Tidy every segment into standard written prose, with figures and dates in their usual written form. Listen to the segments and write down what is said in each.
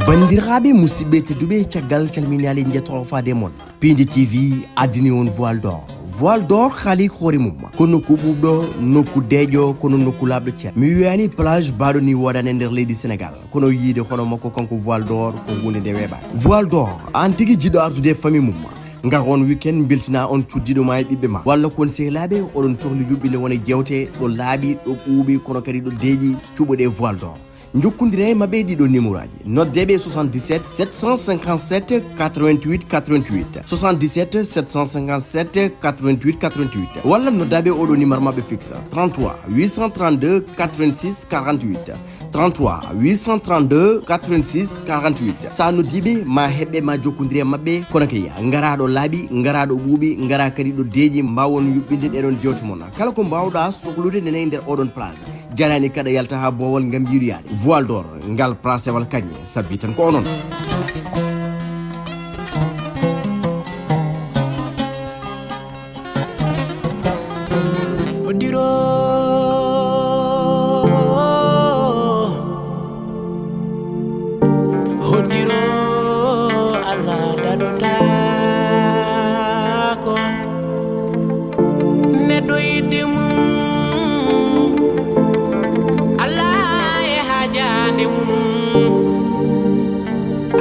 bandiraɓe musidɓe tedduɓe caggal calminali jettoɗo fade moon Pindi TV addini on voile d'or haali hoore mum ko nokku ɓuuɓɗo nokku deeƴo kono nokku labɗo ceer mi wiyani plage baɗo ni woɗani e nder leydi sénégal kono yiide hono makko kanko voile d'or ko hunde nde weeɓani voile d'or an tigui jiɗɗo artude e famille mum ngar on weekend beltina on cuddiɗo ma e ɓiɓɓe ma walla kon sehlaɓe oɗon tohli yuɓɓinde wona jewte ɗo laaɓi ɗo ɓuuɓi kono kadi ɗo deeƴi cuɓoɗe voile d'or jokkondire e mabɓe ɗiɗo numéro aji noddeɓe 77 757 88 88 77 757 88 88 walla noddaɓe oɗo numéro mabɓe fixe 33 832 86 48 33 832 86 48 sa noddiɓe ma heɓɓe ma jokkondiri e mabɓe kono kay garaɗo laaɓi garaɗo ɓuuɓi gara kadi ɗo deeƴi mbawon yuɓɓinde ɗeɗon jewte mon kala ko mbawɗa sohlude nene e nder oɗon plage jarani kada yalta ha bowol gam yiriyade voile d'or ngal prasewal kañe sabbi tan ko onon Hodiro Allah dadotako neɗɗo yidde mum Allah e hajande mum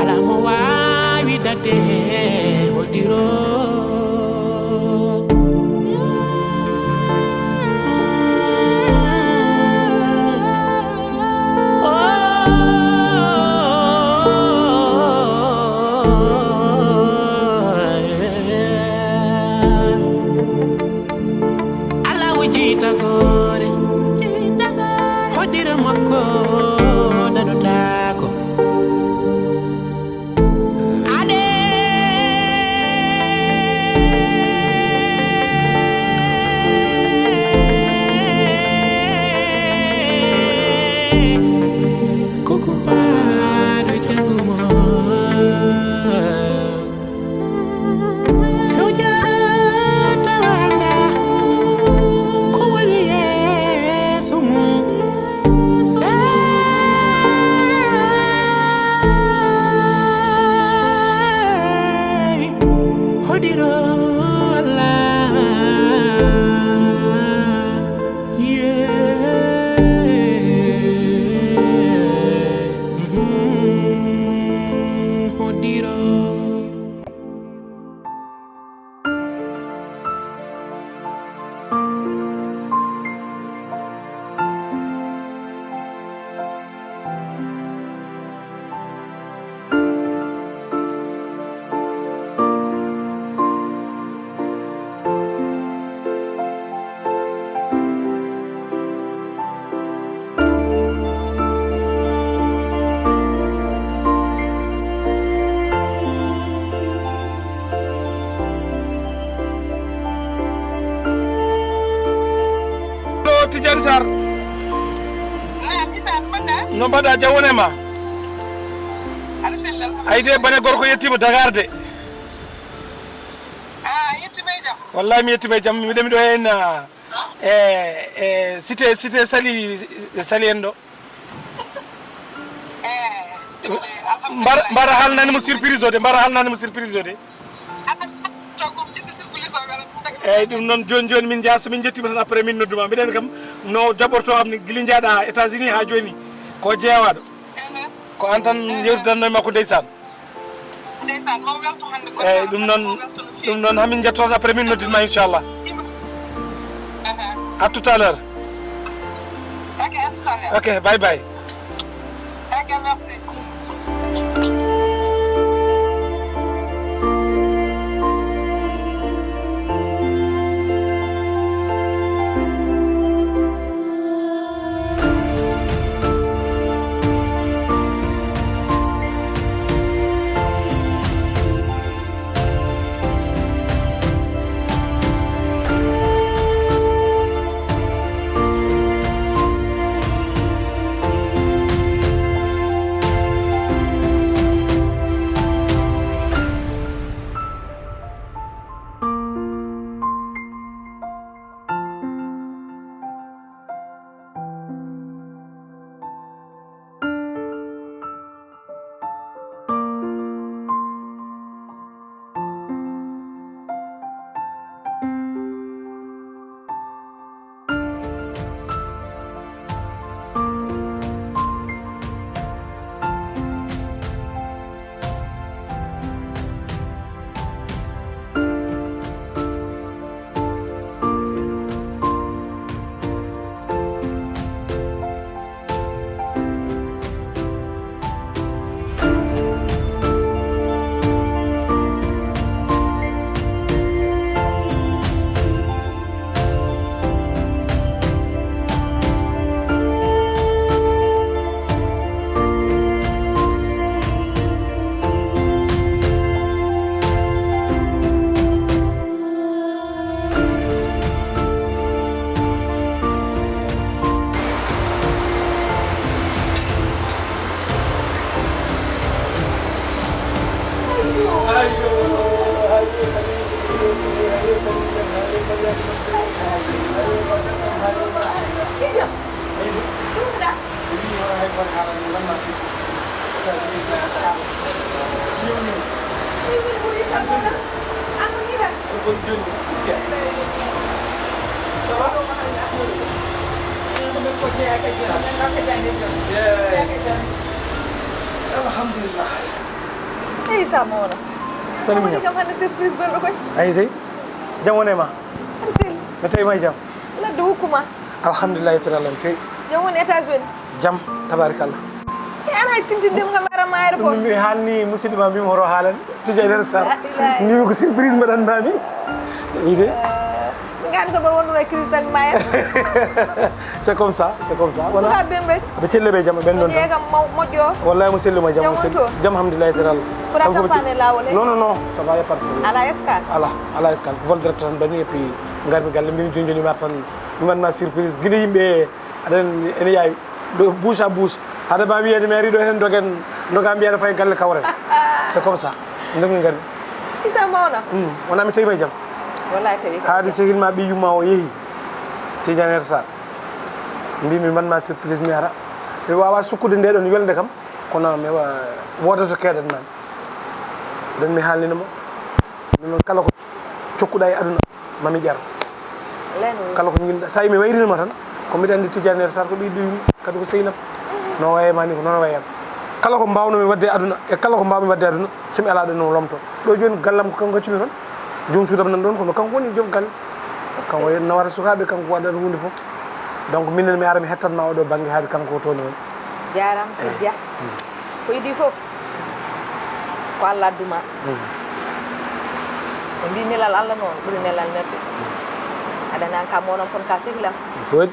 ala mo wawi dadde hodiro Jitagore hodira makko dadotako ade kokumpado jangumo Tidiane Sarr no mbaɗa jawonema ayde bane gorko yettima Dakar de wallahi mi yettima e jaam miɗo ɗo hen cité sali en ɗo mbara halnanimo surprise o de eyyi ɗum noon joni min jaa somin jettima tan après min nodduma mbiɗen kam no jaɓorto am ni guila jaaɗa États-Unis ha joni ko jeewaɗo ko an tan yewtidanno e makko ndeysan mo welto hande ko eyyi ɗum noon hamin jetto tan après min nodditma inchallah à tout à l'heure ok bye bye ok merci kon haala ni man nasi ta ni ta haala ñew ñew kon joni iske ça va alhamdulillah Hey Samona. salim Kamu kam hande surprise bello koy. ay tay jamone ma Arsil. na tay may jam La do hukuma. alhamdulillah ta'ala sey Jawon États-Unis. jam tabarakallah Ke ana tintin dem ngam ara ma aéroport. mi halni musidma mi horo halan tujay der sar mi ko surprise madan bami ide Ngam ko bon wonu cristal ma c'est comme ça voilà Suka bembe. be celle be jam ben don Ye kam mojo. wallahi musidma jam Jam musid wonto? jam alhamdulillah ta'ala Pour accompagner la wala. non ça va y a pas de problème Ala escale. ala escale vol direct tan bani et puis ngarmi galle mi jonjoni martan mi man ma surprise gili yimbe aden ene yaay do bouche à bouche hada ba wiede mairie do hen dogen ndoga mbiya fay galle kawre c'est comme ça ndem ngarmi Isa Mona. wona mi tay may jam Wallahi tawi. haadi sehil ma bi yumma o yehi tijaner sar mbi mi man ma surprise mi ara mi wawa sukkude nde don yolde kam kono mi wa wodato kedan man den mi halnino mo mi kala ko cokkuda e aduna mami jar Leno. kala ko jinda say mi wayrino ma tan ko mi andi tijaner sar ko bi duyum kadi ko seynam no waye mani ko non wayam kala ko mbawno mi wadde aduna e kala ko mbawmi wadde aduna sumi ala do no lomto do joni gallam ko kanko gaccumi ton jom sudam nan don ko no kanko woni jom galle kanko en nawata sukabe kanko wadata hunde fof donc minen mi ara mi hettanma o do bangi haadi kanko to non Jaram Sidia. Ko idi fof. Ko Allah duma. Mbi nelal Allah non buri nelal neddo. Adana ka monon kon ka sehla. fodi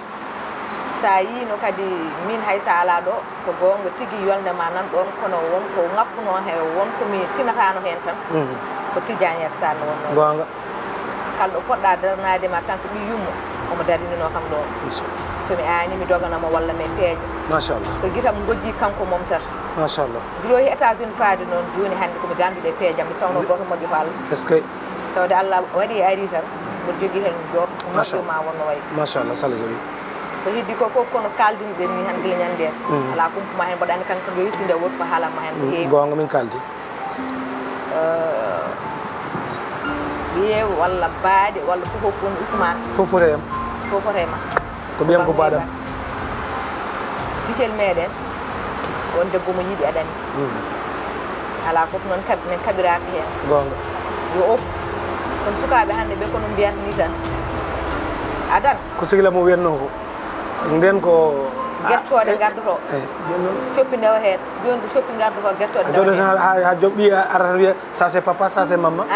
Sa yi no kadi min hay sa ala do ko gonga tigi yolde ma nan don kono won ko ngappuno he won ko mi tinatano hen tan ko tijañer sa no wonno gonga kaldo podda darnade ma tan ko bi yummo omo darinino kam do so mi ani mi dogana mo walla men peejo machallah so gitam gojji kanko mom tar machallah biyo États-Unis faade non joni hande ko mi gandude peejam mi tawno goto modjo ko Allah est ce que tawde Allah wadi ari tan mo jogi hen jor modjo ma wonno way machallah sala yoyi ko heddi ko fof kono kaldin den ni hande nyande ala kumpuma hen bodani kanko do yittinde wot ko hala ma hen ko heewi gonga min kaldi biye walla baade walla fof fon Ousmane fofoteyam fofotema ko biyam ko badam dikel meɗen won debbo mo yiɗi aɗani ala fof noon min kabiraki hen gonga yo op kono sukaɓe hande ɓe kono mbiyata ni tan adan ko sigla mo wenno ko nden ko guertode gardoto coppi ndewa hen joni ko coppi gardoto guertode jodo ha jobbi arata wiya ça c'est papa ça c'est maman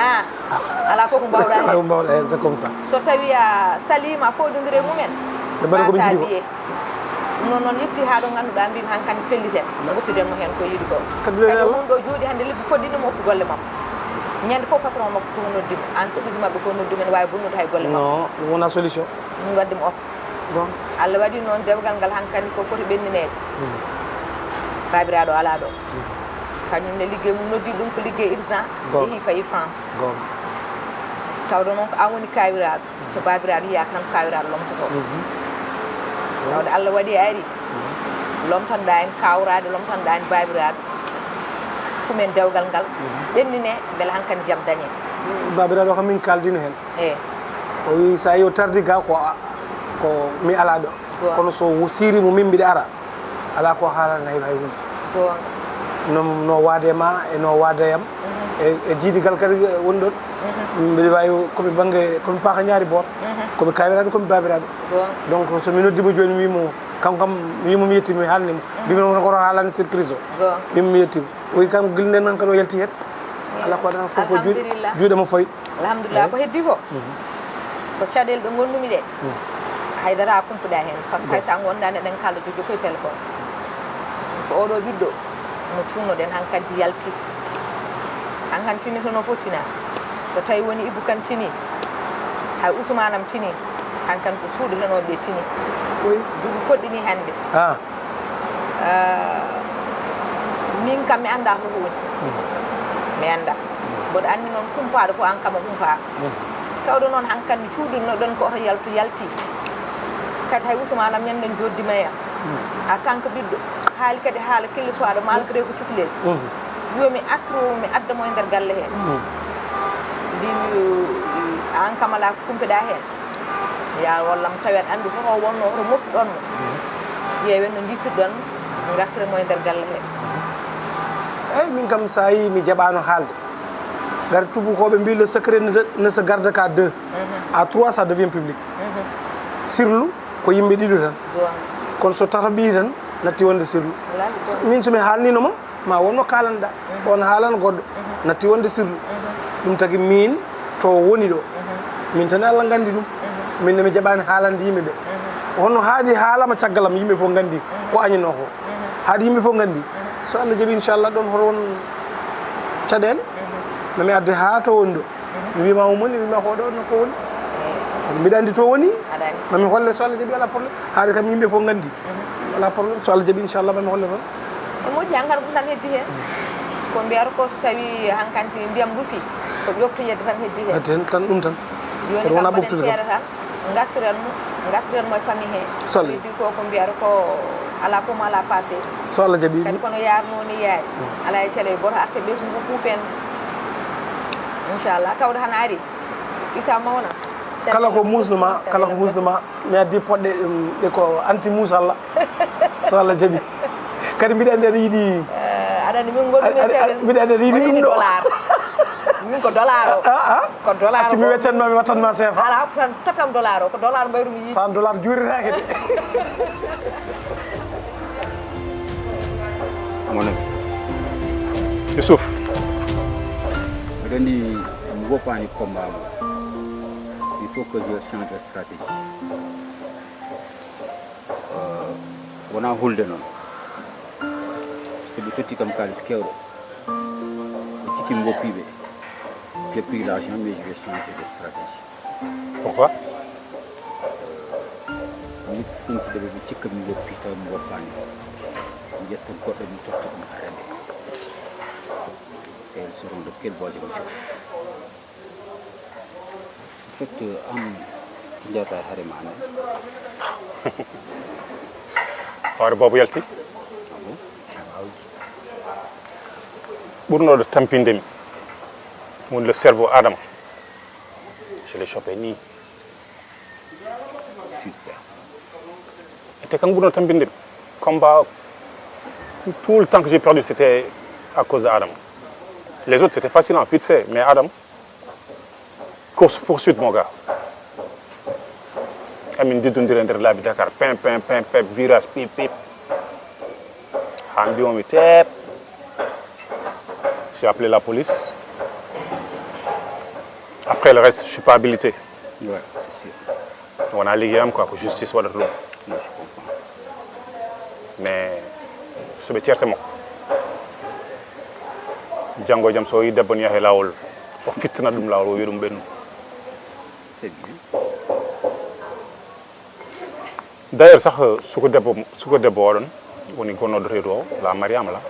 ala fof ko mbawɗa hen ko mbawɗa hen c'est comme ça so tawi a salima fododire mumen ɓe mbaɗa koɓe jiɗi ko non noon yetti ha ɗo ganduɗa mbimi hankkandi pelliten goppidenmo hen ko yiɗi ko kadi kadi ɗum ɗo jooɗi hande lebbi koɗɗinimo oppi golle makko ñande fof patron makko ko noddima entreprise mabɓe ko noddumen wawi bonnude hay golle makko non ɗum wona solution min waddimo oppa bon Allah waɗi noon dewgal ngal hankkandi ko foti ɓenninede babiraɗo ala ɗo kañum ne liggey mum noddi ɗum ko liggey urgent yeehi fayi France gon tawde noon ko an woni kawiraɗo so babiraɗo yiya tan kawiraɗo lomtoto tawde Allah waɗi ari lomtanɗa en kawrade lomtanɗa en babiraɗo ɗumen dewgal ngal ɓennine beele hankkandi jaam dañe babiraɗo kam min kaldino hen eyi o wi sa yi o tardi ga ko mi ala ɗo kono so sirimo min mbiɗa ara ala ko haalana hay hunde gonga no waade ma e no waadayam e jiidigal kadi woni ɗon mbiɗa wawi komi banggue komi paaka ñaari boor komi kawiraɗo komi babiraɗo donc somi noddimo joni wimo kanko kam wimo mi yettimi mi haalnimo mbimi koto haalani surprise o wimo mi yettimo o wi kam guilne nan kadi o yalti hen ala ko waɗata fof ko juuɗe mo fayi alhamdulillah ko heddi ko ko caɗele ɗo gonnumi ɗe haydara kumpuɗa hen par ce que haysa gonɗa neɗen kalda jogui foye téléphone ko oɗo ɓiɗɗo mo cunnoɗen hankkadi yalti hankkadi tini tono fof tina so tawi woni Ibou Kane tini hay Ousmane am tini hankkadi ko suuɗetenoɓe tini duuɓi koɗɗini hande min kam mi anda ko woni mi anda mboɗo andi noon kumpaɗo fof an kam o humpa tawde noon hankkadi cuuɗinno ɗon ko oto yalti kadi hay Ousmane am ñanden joddima ya a kanko ɓiɗɗo haali kadi haala killifaɗo malgré ko cukalel yomi artiro mi adda mo e nder galle heen mbimi an kam ala ko kumpiɗa heen ya wallam tawi aɗa anndi fof o wonno hoto moftuɗon mo ƴeewen no jittirɗon gartire mo e nder galle heen eyyi min kam sa yi mi jaɓano haalde gar tubakoɓe mbi le secret ne se garde qu'à 2 à 3 ça devient public sirlu ko yimɓe ɗiɗo tan kono so tata ɓi tan natti wonde sirlu min somi haalninoma ma wonno kalanɗa on haalana goɗɗo natti wonde sirlu ɗum tagui min to woni ɗo min tan Allah gandi ɗum min nemi jaɓani haalande yimɓeɓe honno haadi haalama caggalam yimɓe fof gandi ko añano ko haadi yimɓe fof gandi so Allah jaaɓi inchallah ɗon hoto won caɗele mami adde ha to woni ɗo mi wima mo moni wima ko ɗo nokko woni mbiɗa andi to woni mami holle so Allah jaaɓi ala probléme haade kam yimɓe fof gandi ala probléme so Allah jaaɓi inchallah mami holle toon o moƴƴi hankkadi ko tan heddi hen ko mbiyata ko so tawi hankanti ndiyam rufi ko ƴoftoyedde tan heddi hen tan ɗum tan joni kam mbaɗen feere tan gartiren mo e famille he so Allah heddi ko mbiyata ko ala fof mo ala passé so Allah jaaɓi kadi kono yarno ni yaari ala e caɗele goto arte ɓeytu ngu kuufen inchallah tawde han ari isa mawna kala ko musnuma mi addi poɗɗe ɗe ko anti mousse Allah so Allah jaaɓi kadi mbiɗa andi aɗa yiiɗi aɗa andi min gonɗumi mbiɗa andi aɗa yiiɗi ɗum ɗo min ko dollar o ko dollar acci mi weccanma mi wattanma sefa ala tan totam dollar o ko dollar mbayrumi yiide 100 dollar juuritake de mon ami Youssouf mbiɗa andi mi woppani combat mo il faut que je change de stratégie wona hulde noon par ce que ɓe totti kam kalis kewɗo ɓe cikki mi woppiɓe j'ai pris l'argent mais je vais changer de stratégie pourquoi nit funtuɗeɓe ɓe cikka mi woppi taw mi woppani mi ƴetta goɗɗo mi totta ɗum arande et elles seront de quel bois je me chauffe en fait am jeyata e haare ma ane hoore boobo yalti ɓurnoɗo tampindemi woni le cerveau adama je l'ai chopé ni super ete kanko ɓurnoɗo tampindemi combat tout le temps que j'ai perdu c'était à cause de Adam les autres c'était facile hein, vite fait mais Adam course poursuite mon gars amin diddodira nder laabi Dakar pin virage pip ha mbimomi teep j'ai appelé la police après le reste je suis pas habilité ouais c'est sûr wona liggéeyam quoi ko justice waɗata ɗum non je comprends mais soɓe ceertemo janggo e jaam so yi debbo ne yahe lawol o fittana ɗum lawol o wiya ɗum ɓennu c'est bien d'ailleurs sax suko debbo oɗon woni gonnoɗo reedu o la mariama la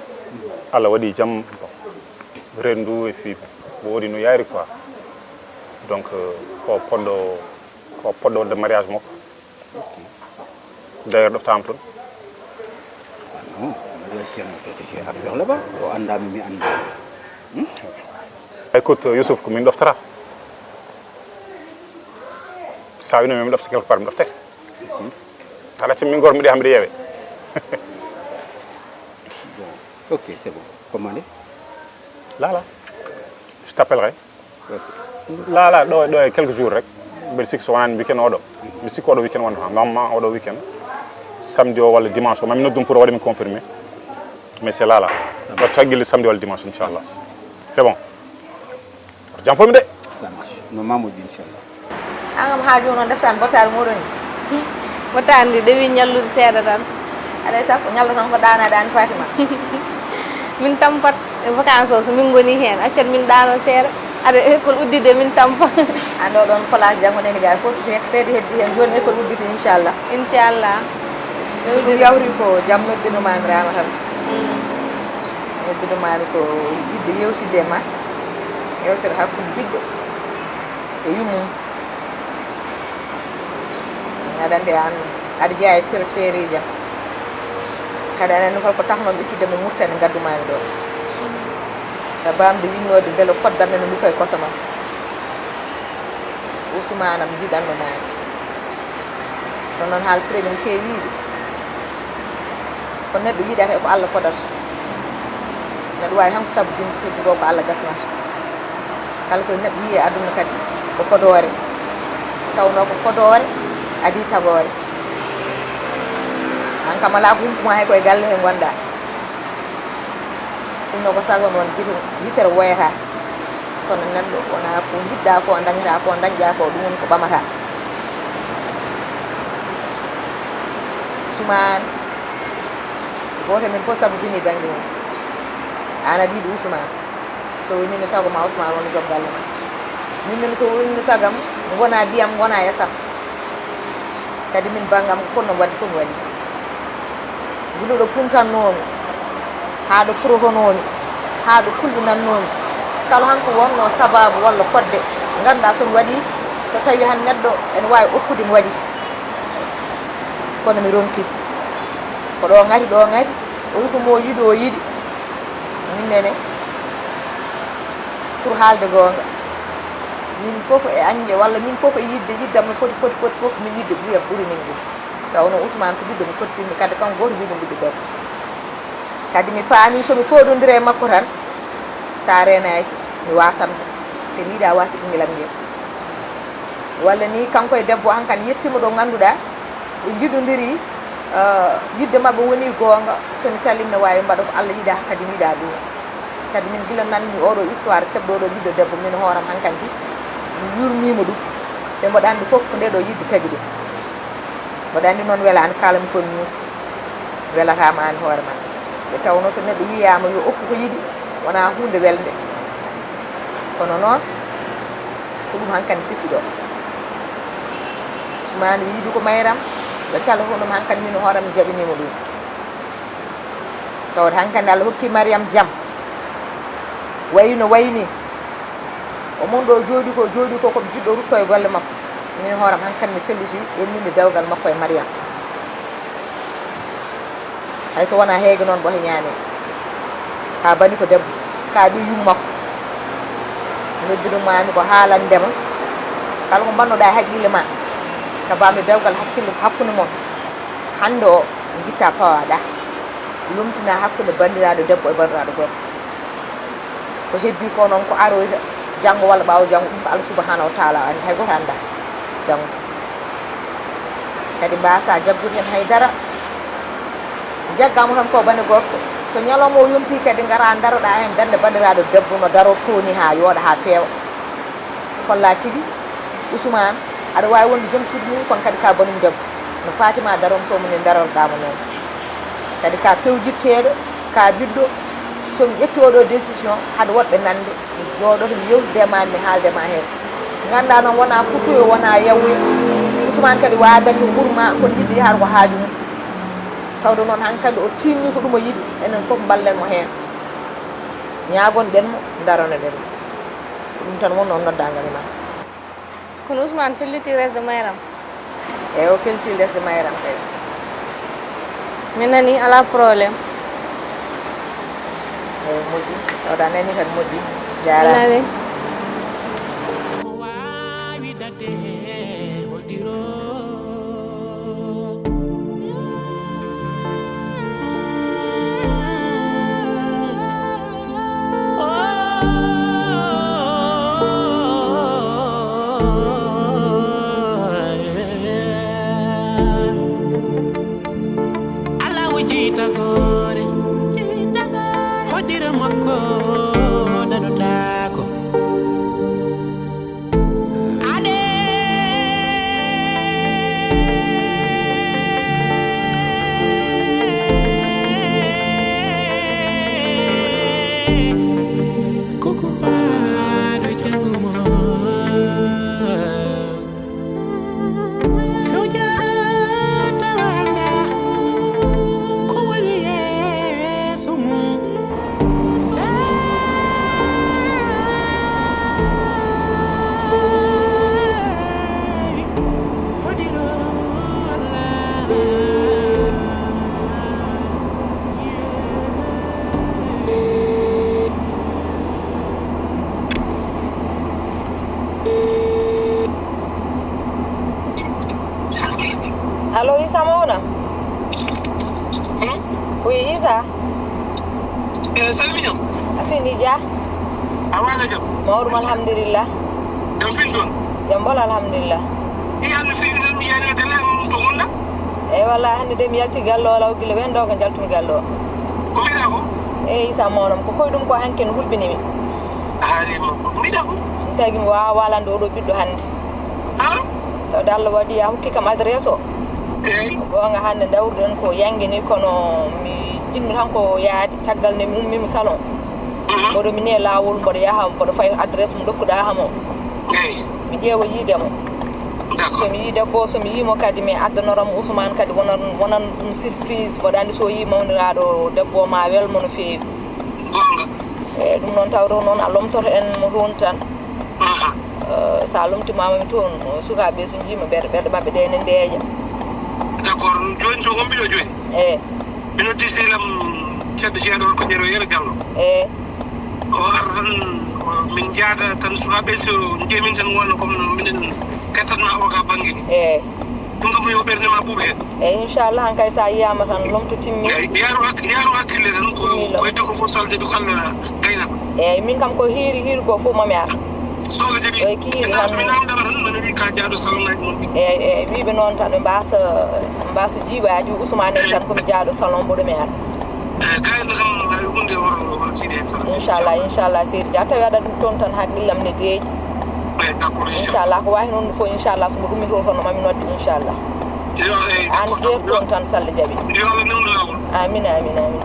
Allah waɗi jaam reedu ndu e fi woodi no yaari quoi donc ko poɗɗo wadde mariage makko d'ailleurs ɗoftama toon non j'ai affaire là-bas o andami mi anda écoute Youssouf ko min ɗoftata sa wino mi ɗofta quelque part mi ɗoftete c'est sûr aɗa acci min gor miɗi ha mbiɗa yeewe bon ok c'est bon commandé là je t'appellerai ok là ɗo e quelques jours rek mbeɗa sikki so wonani weekend oɗo mbiɗa sikki oɗo weekend wonata normalement oɗo weekend samedi o walla dimanche o mami noddum pour o waɗimi confirmé mais c'est là ɗo taggille samedi walla dimanche inchallah c'est bon jam fomi de ça marche no mamoji inchallah an kam haaju noon deftani bottare muɗum ni bottare ndi dewi ñallude seeɗa tan aɗa e sappo ñallo tan ko ɗanade ani Fatima min tampat e vacance o so min goni hen accat min ɗano seeɗa aɗa école uddide min tampa ande oɗon place janggonede ga fof seeɗa heddi hen joni école udditi inchallah inchallah ɗum yawri ko jaam noddirumami rama tan noddirumami ko yidde yewtide e ma yewtere hakkude ɓiɗɗo e yummum aɗa andi an aɗa jeeya e préféré jam kadi anen holko taxnoon ittude mi murtani gaddumami ɗo sabamde yinnode beele koddamen no ndufa e kosama usumanam jiɗanno mani ɗon noon haal premier kewiɗe ko neɗɗo yiɗata e ko Allah fodata neɗɗo wawi hanko saabu jumɗo heddi go ko Allah gasnata kala koye neɗɗo yiye aduna kadi ko fodore tawno ko fodore adi tagore an kam ala ko humpuma hay koye galle he gonɗa sinno ko sago noon yitere woyata kono neɗɗo wona ko jiɗɗa ko dañata ko dañƴa ko ɗum woni ko ɓamata suman goto min fof sabu bini banggue mum an aɗa yiɗi usman so wonino sago ma usman woni joom galle ma min so wonino sagam gona biyam gona yesam kadi min bangam ko ponno wadde fof mi waɗi guiɗoɗo puntannomi haɗo prohonomi haɗo kulɓinannomi kala hanko wonno sababu walla fodde ganduɗa somi waɗi so tawi han neɗɗo ene wawi okkude mi waɗi kono mi ronki ko ɗo ngari o wi ko mo yiɗi o yiɗi minnene pour haalde gonga min foof e añƴe walla min foof e yiddam no foti foof min yidde ɓuri min ɗum tawno Ousmane ko ɓiɗɗo mi korsimmi kadi kanko goto mbiɗo ɓiɗɗo gorko kadi mi faami somi foɗodiri e makko tan sa renaki mi wasanmo te mi yiɗa wasi ɓinguelam ngel walla ni kanko e debbo hankkadi yettima ɗo ganduɗa ɓe jiɗodiri yidde mabɓe woni gonga somi sallim ne wawi mbaɗa ko Allah yiɗa kadi mi yiɗa ɗum kadi min gila nanmi oɗo histoire keɓɗo ɗo ɓiɗɗo debbo min hooram hankkadi mi yurmima ɗum te mboɗo andi foof ko ndeɗo yidde tagui ɗum mboɗo andi noon welani kalami komi muusi welatama an hoore ma ɓe tawno so neɗɗo wiyama yo okku ko yiɗi wona hunde welde kono noon ko ɗum hankkadi sisi ɗo sumani yiɗi ko mayram yo calo honum hankkadi min hooram mi jaɓinima ɗum tawde hankkadi Allah hokki Mariame jaam wayno wayni o mon ɗo jooɗi ko koɓe jiɗɗo rutto e golle makko min hooram hankkadi mi felliti ɓenninde dewgal makko e Mariame hayso wona heege noon ɓohe ñaame ha bani ko debbo ka ɓi yum makko noddirumami ko haalandema kala ko mbannoɗa e haqqille ma sababu dewgal hakkude moon hande o guitta pawaɗa lumtina hakkude bandiraɗo debbo e bandiraɗo gorko ko heddi ko noon ko aroyta janggo walla ɓawo janggo ɗum ko Allah subahanahu wa taala andi hay goto anda janggo kadi mbasa jaggude hen haydara jaggama tan ko bane gorko so ñalawma o yonti kadi gara daroɗa hen darde bandiraɗo debbo no daro toni ha yooɗa ha feewa kolla tigui Ousmane aɗa wawi wonde joom suudu mum kono kadi ka banum debbo no Fatima daromtomo nde darorɗama noon kadi ka pewjitteɗo ka ɓiɗɗo somi ƴetti oɗo décision haɗa woɗɓe nande mi jooɗoto mi yewtude mami mi haaldema hen ganduɗa noon wona putoyo wona yawwe Ousmane kadi wawa dañde ɓuurma kono yiɗi har ko haaju mum tawde noon hankkadi o tinni ko ɗum o yiɗi enen foof ballenmo hen ñagonɗenmo daronoɗenmo ɗum tan won noon noddagami ma kono Ousmane felliti resde Mayram eyyi o felliti resde Mayram kay mi nani ala probléme eyyi moƴƴi tawɗa nani kadi moƴƴi mi jarama nani wawi dade hoɗiro Jitagore hodira makko daɗotako ade koko paro jangumo Moussa. Salminam. Afini dia. Awana jam. Mawrum alhamdulillah. Jam fin don. Jambol alhamdulillah. Iya no fi dan iya ne tele to gonna. Walla hande de mi yalti gallo law gila wen do ko jaltum gallo. Ko mi da ko? Isa monam ko koy dum ko hanken hulbini mi. Ali mo. Mi da ko? Tagi mi wa walande o do biddo hande. Ha? To dallo wadi ya hokki kam adresse o. Gonga hande dawrden ko yangini kono mi jinmi tan ko yaadi caggal ne mum salon. Bodo mi ne lawol mbodo yaha mbodo fay adresse mu dokkuda hamo. Mi ƴeewa yiide mo. So mi yiide ko so mi yimo kadi mi addanoram Ousmane kadi wonan ɗum surprise mboɗo andi so yi mawniraɗo debbo ma welmo no feewi. Eyi ɗum noon tawde noon a lomtoto en mo toon tan. Sa lomtimama mi toon sukaɓe so jiima ɓerɗe mabɓe ɗe ne ndeeƴa. D'accord joni to gombiɗo joni. Eyi. Mino tisnelam ceɗɗo jeeɗo ko ƴeero yero Diallo. Eyi. O ar tan min jaada tan sukaɓe so jeemin tan wonno comme minen kettatma o ka banggue ni. Eyi. ɗum kam yo ɓerde ma ɓuuɓe hen. Eyi inchallah han kay sa yiyama tan lomto timmi. Yaaru hakkille tan ko wayde ko fof salde ko Allah gayna. Eyi min kam ko hiiri ko fof mami ara. Soga jaɓi. Eyi ki hiiri tan. Mi namdama tan mane wi ka jaaɗo salon ngaji mon. Eyi wiɓe noon tan ɓe mbasa jiibaji Ousmane en tan komi jaaɗo salon mboɗo mi ara. Gayno kam hay hunde woro siɗe hen salon. Inchallah Seydi Dia tawi aɗa ɗum toon tan haqqillam ne deeƴi. D'accord inchallah ko wawi noon fof inchallah somo ɗumito toon mami nodde inchallah. An zer toon tan Sall Diaby. Yo Allah newnu lawol. Amin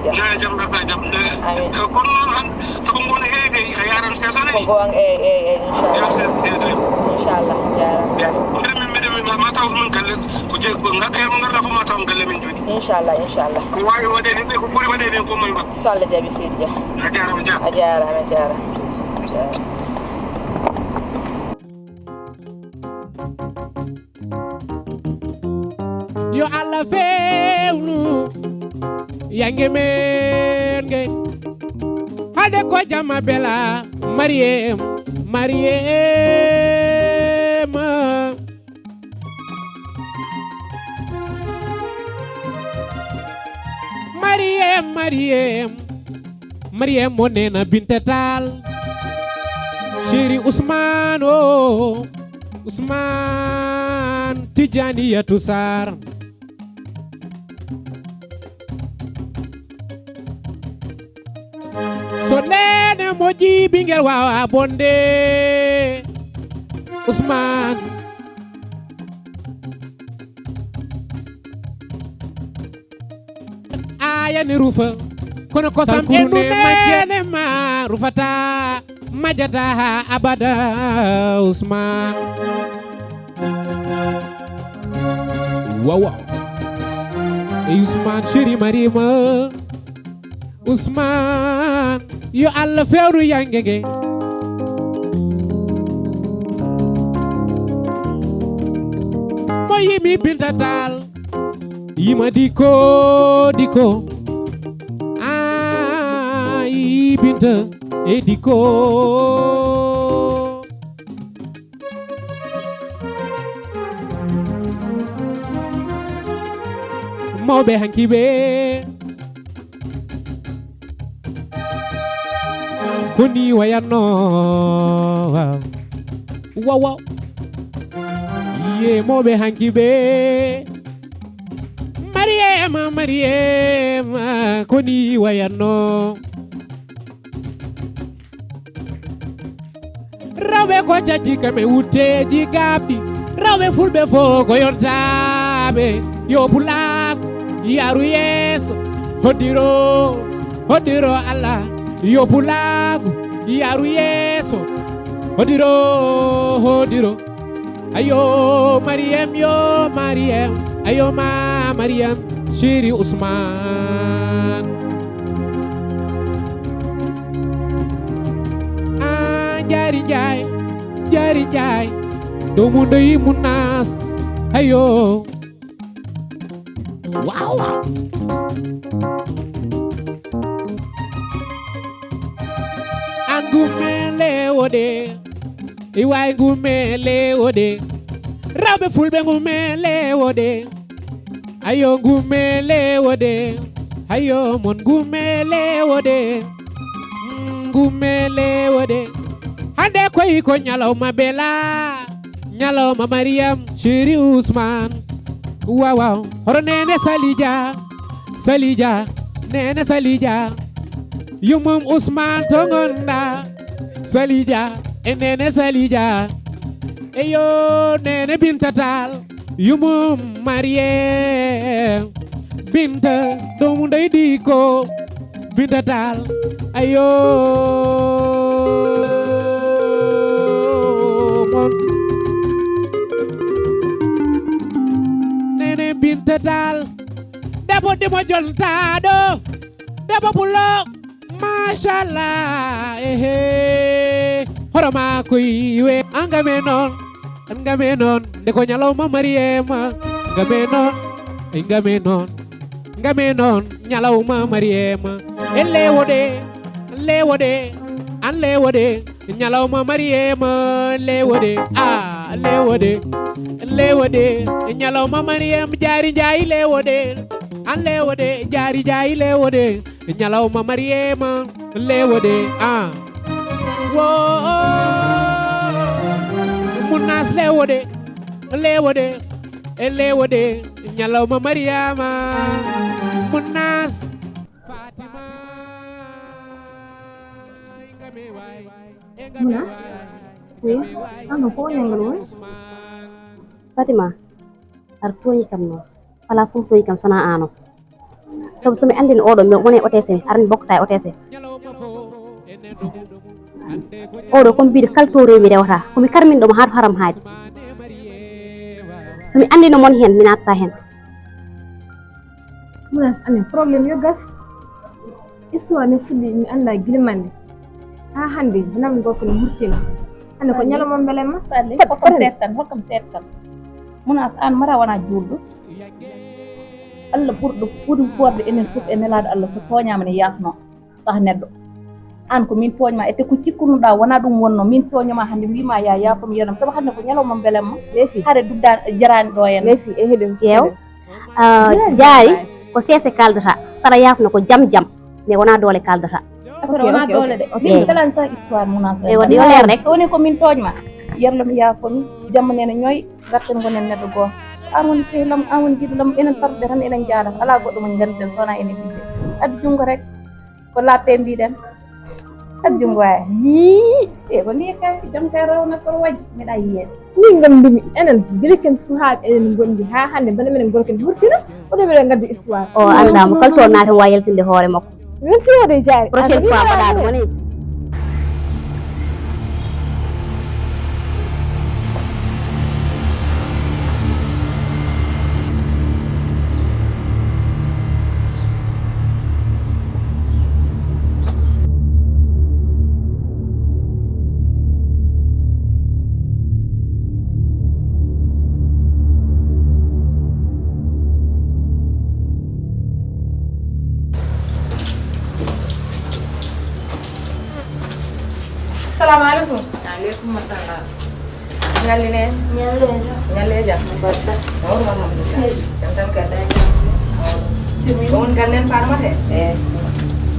Dia. Jam rata jam. Amin. Kono noon han toko ngoni heewi a yaran sesane. Ko gon inchallah jarama. Miɗen ma taw mon galle ko je ko ngakka mo garda fo ma taw galle min joni. Inchallah. Ko wawi waɗede ɓe ko ɓuri waɗede fof moy mbaɗ. Sall Diaby Seydi Dia. A jarama. A jarama. Yo Allah fewnu yange men ge hade ko jama bela Mariem mo nena bintetal chéri Ousmane Ousmane Tidjani Yatou Sarr so nene moƴƴi ɓinguel wawa bonde Ousmane ayani rufa kono kosam ƴennunene ma rufata majata ha abada Ousmane wawa e Ousmane chéri Marima Ousmane yo Allah fewru yangege mo yimi bintatal yima diko yi binta e diko mawɓe hankiɓe koni wayanno wawa ye mawɓe hankiɓe Mariema koni wayanno rawɓe ko caci kame wutteji gabɗi rawɓe fulɓe fo ko yontaɓe yo pulaku yaru yeeso hoddiro Allah yo pulaku yaru yeeso hoddiro ayo Mariem ayo Mariem chéri Ousmane jari Njaay doomu ndey Munas ayo wow angumele wode iwai ngumele wode rawɓe fulɓe ngumele wode ayo ngumele wode hayo mon gumele wode hande koy ko nyalawma bela nyalawma Mariam chéri Ousmane waaw horo nene Salija nene Salija yumum Ousmane tongonda Salija nene Salija eyo nene Binta Tall yumum Mariam Binta doomu ndey Diko Binta Tall ayo mon nene Binta Tall debo dimo jontado debo pulo mashallah horoma ko yiwe angame non de ko nyalawma Mariama ngame non nyalawma Mariama lewode nyalawma Mariama lewode nyalawma Mariam jari jayi lewode jari jayi lewode nyalawma Mariama lewode wo munas lewode nyalawma Mariama munas Fatima Munas? Oui, ano po yang ngalun? Fatima, arpuñi kam no. Ala kumpuñi kam sana ano. Sabu somi andin oɗo mi woni OTC, aran bokkata OTC. Oɗo komi mbiɗo kaltore mi rewata, komi karmin ɗo mo haatu haram haadi. Somi andino mon hen mi natta hen. Munas amin problem yo gas. Iswa ne fuddi mi anda gilmande. Ha hande nam gorko no murtina. Hande ko nyaloma belema. Hokkam setan. Munas an mara wana julɗo. Allah ɓurɗo forde enen fof e nelaɗo Allah so toñama ne yafno sah neɗɗo. An ko min toñma ete ko cikkunuɗa wona ɗum wonno min toñoma hande mbima ya yafam yeram sabu hande ko nyaloma belemma hare dudda jarani ɗo en Lefi e heɗen yew jaari ko sese kaldata tara yafno ko jam mais wona doole kaldata affaire wona doole de min kalan sa histoire Munas e wadi yo leer rek so woni ko min toñma yerlam yafomi jamma nene ñoy garten gonen neɗɗo goto an woni sehlam an woni jiɗolam enen tarde tan enen jaada ala goɗɗo mo gannden sona enen bidde addu jungo rek ko lappe mbiɗen addu jungo ay e ko ni kay jam kay rawna ko wajji miɗa yiyen min gandumi enen biliken suhaaɓe enen gondi ha hande bana minen gorken hurtina oɗo mbiɗen gaddu histoire o andama kala toon naten wawi yaltinde hoore makko min tiwode jaari prochaine fois mbaɗa ɗum woni Assalamualaikum. Waalaikumsalam. Nyaline. Nyaleja. Batta. Oh, alhamdulillah. Jantan kada. Bangun kalian parmat ya?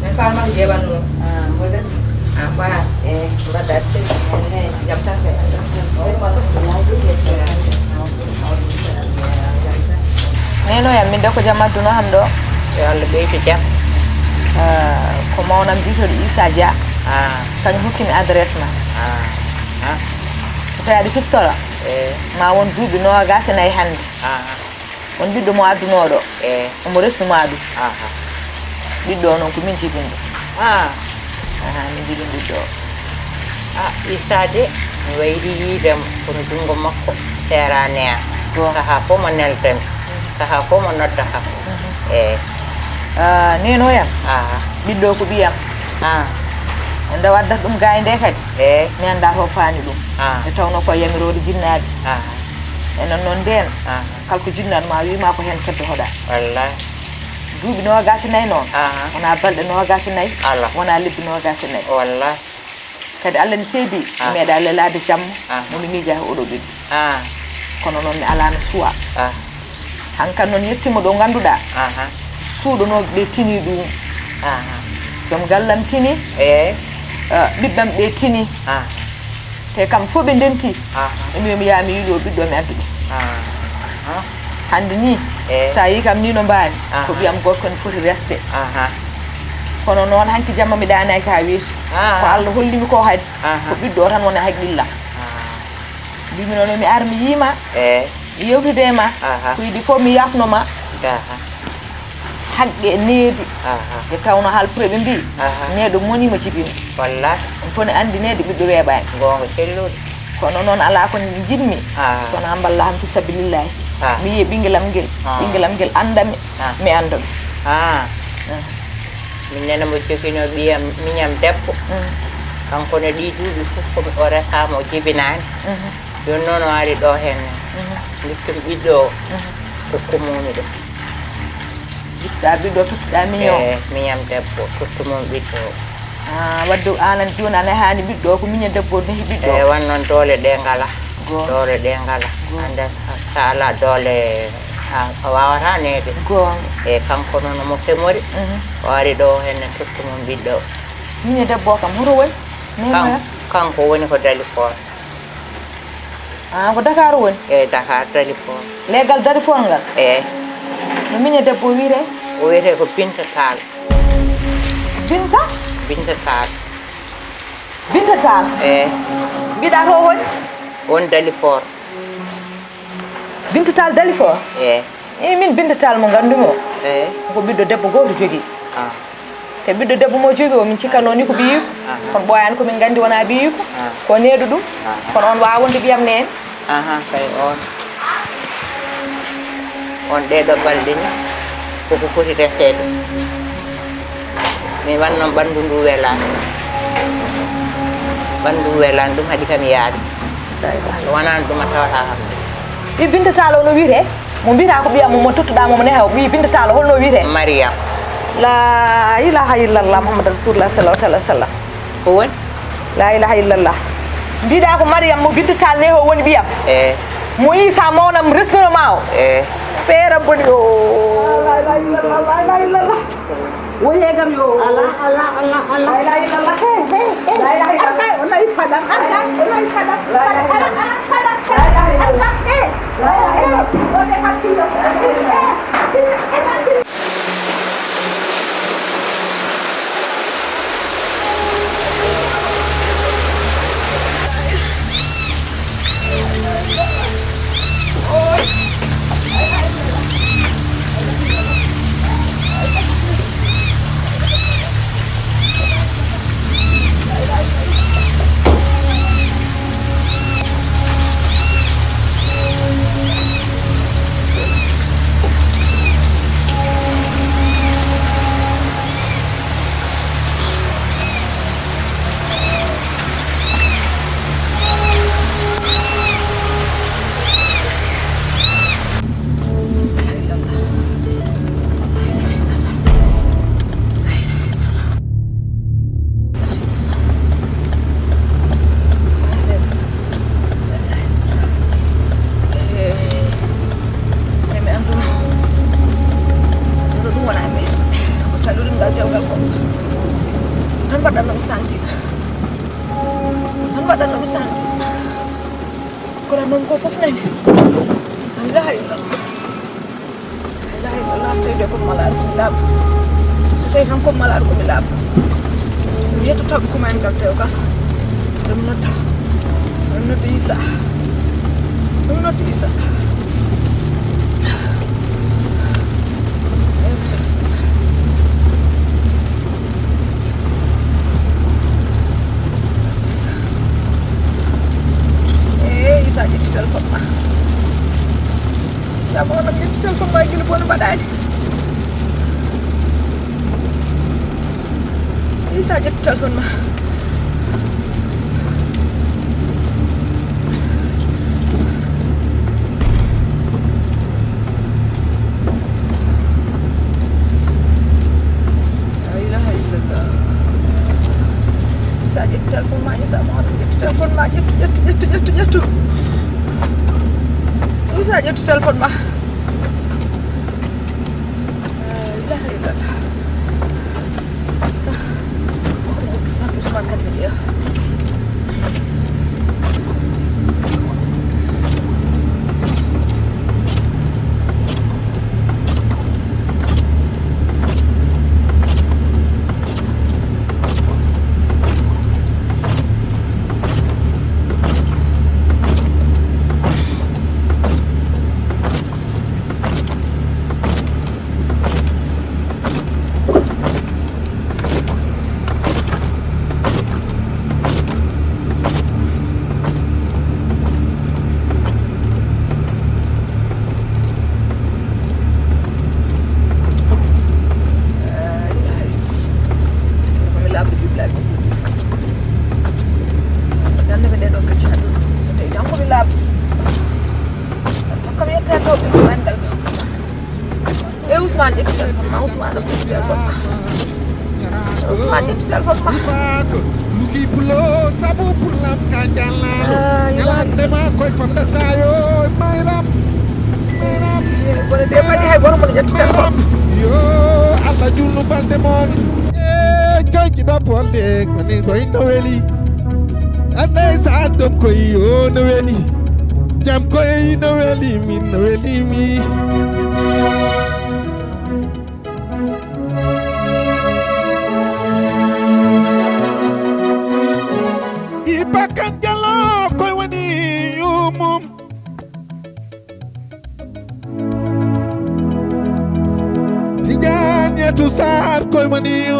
Nen parmat jeban nu. Boleh. Apa? Udah dasar. Jantan kada. Oh, Neno ya minda ko jama duna hamdo. Ya lebih kecap. Ko mawnam dito Isa Dia. Kan hokkimi adresse ma so tawi aɗa siftora ma won duuɓi nogas e nayyi hannde won ɓiɗɗo mo addunoɗo omo resnuma ɗum ɓiɗɗo noon ko min jibinɗo min jibin ɓiɗɗo Isa de mi wayri yiidemo kono junngo makko seeraneya sahaa fof mo nelten sahaa fof mo nodda kam nenoyam ɓiɗɗo ko ɓiyam nde waddat ɗum gaye nde kadi mi annda to faani ɗum e tawno ko yamirode jinnaɓe enen noon nden kala ko jinnaɗo ma wima ko hen keddotoɗa wallahi duuɓi nogas e nayyi noon wona balɗe nogas e nayyi wona lebbi nogas e nayyi wallahi kadi Allah ne seedi mi meeɗa lelade jamma momi miija e oɗo ɓiɗɗo kono noon mi ala no suwa hankkadi noon yettima ɗo ganduɗa suuɗanoɓe ɓe tini ɗum joom gallam tini ɓiɓɓam ɓe tini te kam fof ɓe ndenti emi mi yaha mi yiiɗo ɓiɗɗo mi adduɓe hande ni sa yi kam ni no mbami ko ɓiyam gorko ne foti resde kono noon hanki jamma mi ɗanaki ha weeti ko Allah hollimi ko hayde ko ɓiɗɗo tan wona haqqillam mbimi noon mi ar mi yiima mi yewtide e ma ko yiɗi fof mi yafnoma haqqe needi e tawno haalpure ɓe mbi neɗo monima jibina wallahi on fof ne andi needi ɓiɗɗo weeɓani gonga cellude kono noon ala ko jiɗmi sona mballaham fi sabilillahi mi yiye ɓinguelam ngel andami mi anda ɗum min nena mo jogino ɓiyam miñam debbo kanko ne ɗi duuɓi fof o resama o jibinani joni noon o ari ɗo hen guittum ɓiɗɗo o tokkumumi ɗo jitta ɓiɗɗo tottuɗa miñam debbo tottumum ɓiɗɗo o wadde anan joni ana hani ɓiɗɗo ko miñam debbo nehi ɓiɗɗo wan noon doole ɗe ngala ande sa ala doole a wawata nede kanko noon mo femori o ari ɗo henne tottumum ɓiɗɗo o miñam debbo kam hoto woni kanko woni ko Dalifort ko Dakar woni Dakar Dalifort leggal Dalifort ngal no miñam debbo wiyete o wiyete ko Binta Tall Binta Tall mbiɗa to woni won Dalifort Binta Tall Dalifort min Binta Tall mo gandumi o ko ɓiɗɗo debbo goto jogui te ɓiɗɗo debbo mo jogui o min cikkano ni ko ɓiyiko kono ɓoyani komin gandi wona ɓiyiko ko neeɗo ɗum kono on wawa wonde ɓiyam nene kay on ɗeɗo balɗe ni koko foti restede mi wannoon ɓanndu ndu welani ɗum haɗi kam yaade wonani ɗum a tawata kam ɓi Binta Tall o no wiyete mo mbiyata ko ɓiyam mo tottuɗa momo neha o ɓi Binta Tall holno wiyete Mariam la ilaha illallah Muhammad rasulullah sallallahu alaihi wasallam ko woni la ilaha illallah mbiɗa ko Mariam mo Binta Tall neho woni ɓiyam mo Isa mawnam resnoma o feere boni o la ilaha illallah woye gam yo la ilaha illallah la ilaha illallah wallahi fadam wallahi fadam la ilaha illallah ilaha illallah. Usman kan dia. Luki pulo sabu pulam kajalan jalan dema koy fam da sayo mayram boleh dia pagi hay baru menjadi telepon yo alla julu balde mon koy ki da bolde koni koy noweli anay sa dom koy yo noweli jam koy noweli mi Ibakan jalo koy wani umum Tijan ya tusar koy wani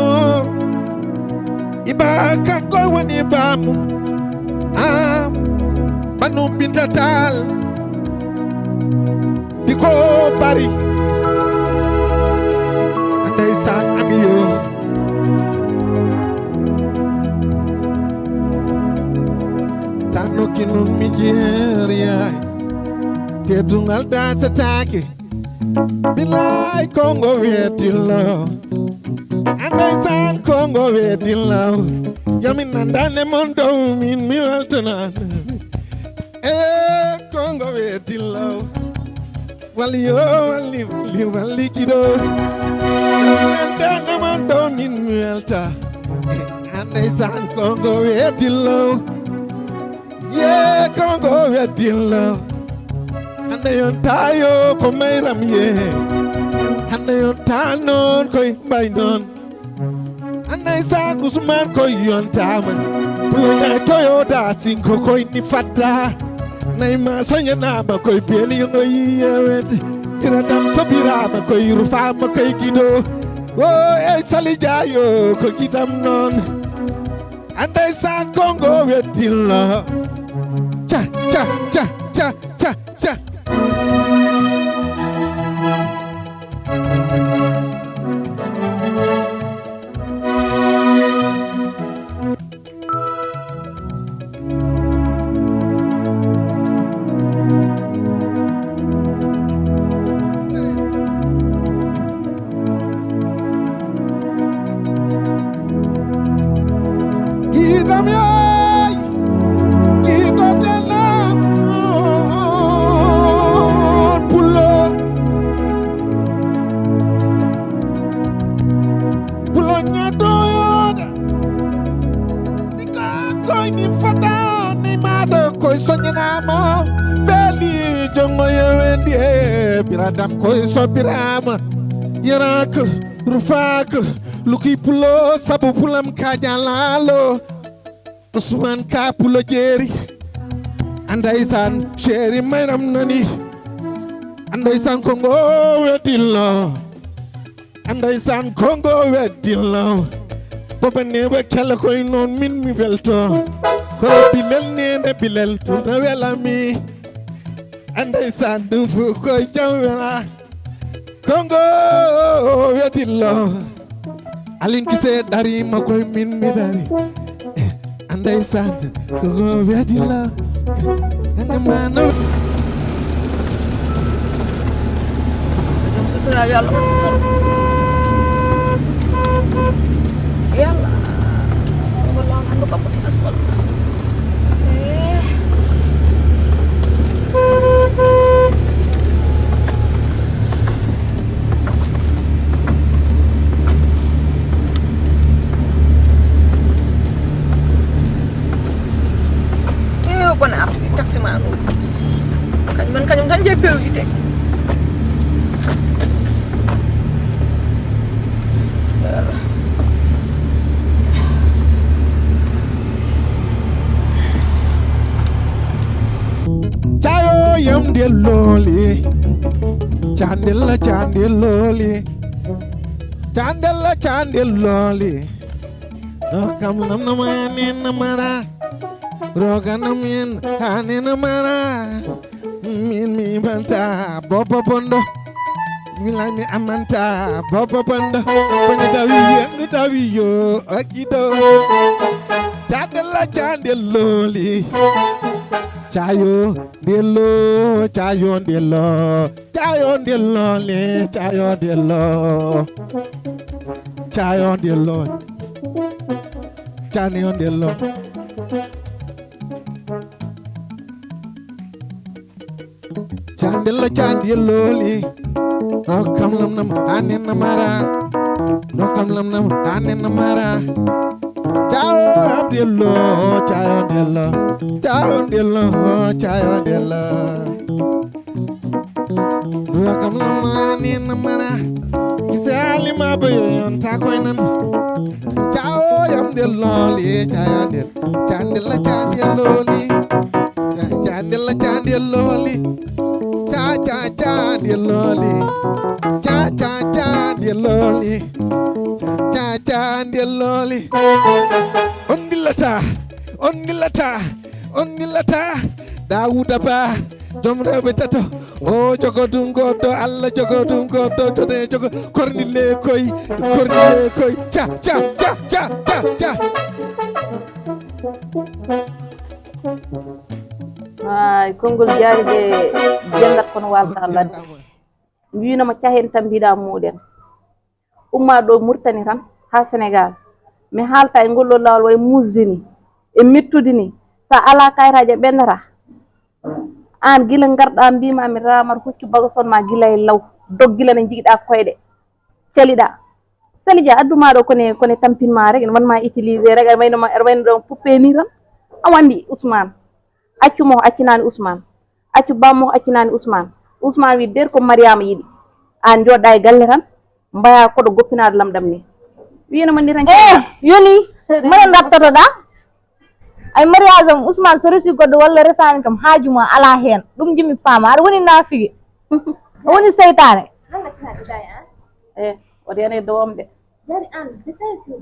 Ibakan koy wani bamu Banu bintatal Diko bari Andai san amiyo Sano kinun mijeria Tedungal da satake Bilai Kongo wedilo Andai san Kongo wedilo Yamin nandane mondo min mi waltana Kongo wedilo Wali kido Yamin nandane mondo min mi walta Andai san Kongo wedilo Yeah, Congo wedilo Ande yon tayo ko mayram ye Ande yon tanon koy baynon Ande san Usman koy yon taman Pulo nyay toyo da sinko koy ni fata Naima sonya nama koy beli yon yewed Tiradam sobirama koy rufama koy gido Oh, sali jayo koy gidam non Ande san Congo wedilo Cha, cha, cha, cha, cha, cha. Gidam yay, gidam dena. Sonyanamo beli jongo yewendi biradam koy sobirama yarak rufak luki pulo sabu pulam kajalalo Usman ka pulo jeri andaisan sheri mayram nani andaisan Kongo wedilo andaisan Kongo wedilo bobane we kala koy non min mi velto ko bilel nene bilel tuna welami andai sandu fu ko jawla Kongo wedilo alin kise dari ma koy min mi dari andai sandu Kongo wedilo mano sutura ya Allah sutura ya Allah wallah anu kamu tidak sempat loli candel loli candel loli rokam nam namani namara roganam yen hane namara min mi manta bobo bondo milay mi amanta bobo bondo bani dawi yo akido candel loli Chayo dello le chayo dello candelo li rokam nam anen mara Ciao dello Rakam lamani namara Kisali mabayon takoinan Ciao yam dello li candela candeloli deloli onnilata Dawuda Ba jom rewɓe tato o jogodum goɗɗo Allah jogodum goɗɗo jode jogo kornile koy ca ay konngol jaariɓe jendat kono walta ladde winoma cahen tan mbiɗa muɗen umma ɗo Mauritanie tan ha Sénégal mi haalta e ngolɗo lawol way musdini e mettude ni sa ala kayitaji ɓendata an gila garɗa mbimami ramata hoccu bagason ma gila e law doggila ne jiiɗa koyɗe caliɗa Salija adduma ɗo kone tampinma rek ene wanma utiliser rek aɗa wayno ɗon puppe ni tan a wandi Ousmane accu mo accinani Ousmane accu bammo accinani Ousmane wi der ko Mariama yiɗi an joɗɗa e galle tan mbaya koɗo goppinade lamɗam ni winoma ni tan yoni minen dartotoɗa ay mariage am Ousmane so resi goɗɗo walla resani kam haajuma ala hen ɗum jimi paama aɗa woni nafigi woni seytane oto yana e dowom de jari an détail sur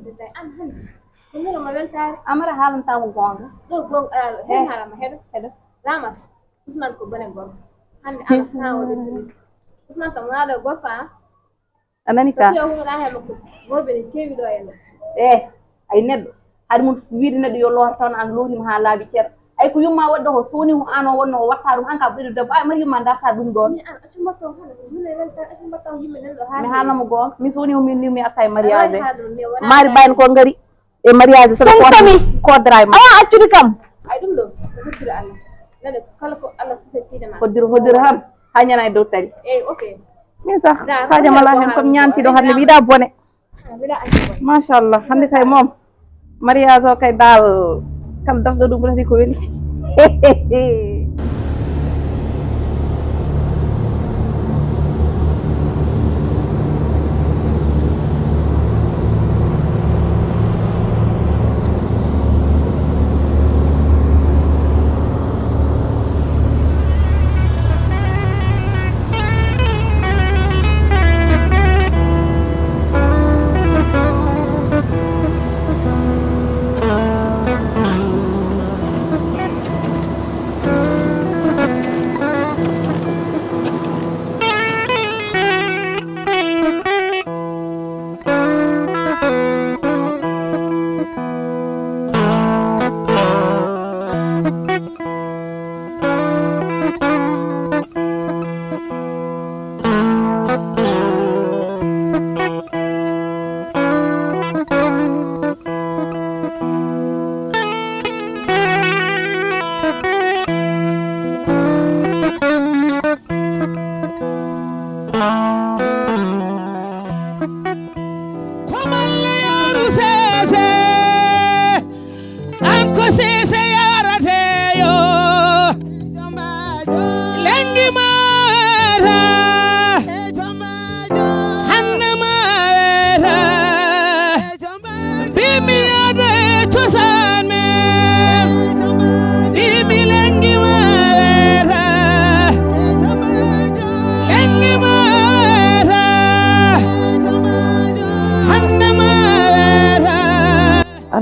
détail an hande ko ñalawma weltare amara haalantama gonga ɗo gonga hen haalama heɗo ramata Ousmane ko bone gorko hande an tawode police Ousmane kam waɗo gorko a nani ka humoɗa hen makko worɓe ne kewi ɗo enne ay neɗɗo haɗa mum wiide neɗɗo yo loota taw an lownima ha laabi ceer ay ko yumma wadde ko so woni an o wonno o watta ɗum an ka ɓeydu debbo ay mari yumma darta ɗum ɗon mi haalnamo goonga min so woni min mi atta e mariage mari ɓayno ko gaari e mariage sentami kodra ma awa accude kam ay ɗum ɗo hoddire Allah nade kala ko Allah settinema hoddire han ha ñana e dow tari ok min sax hajam ala hen komi ñantiɗo hande mi yiɗa bone machallah hande kay moom mariage o kay dal kala dafɗo ɗum ɓurati ko weli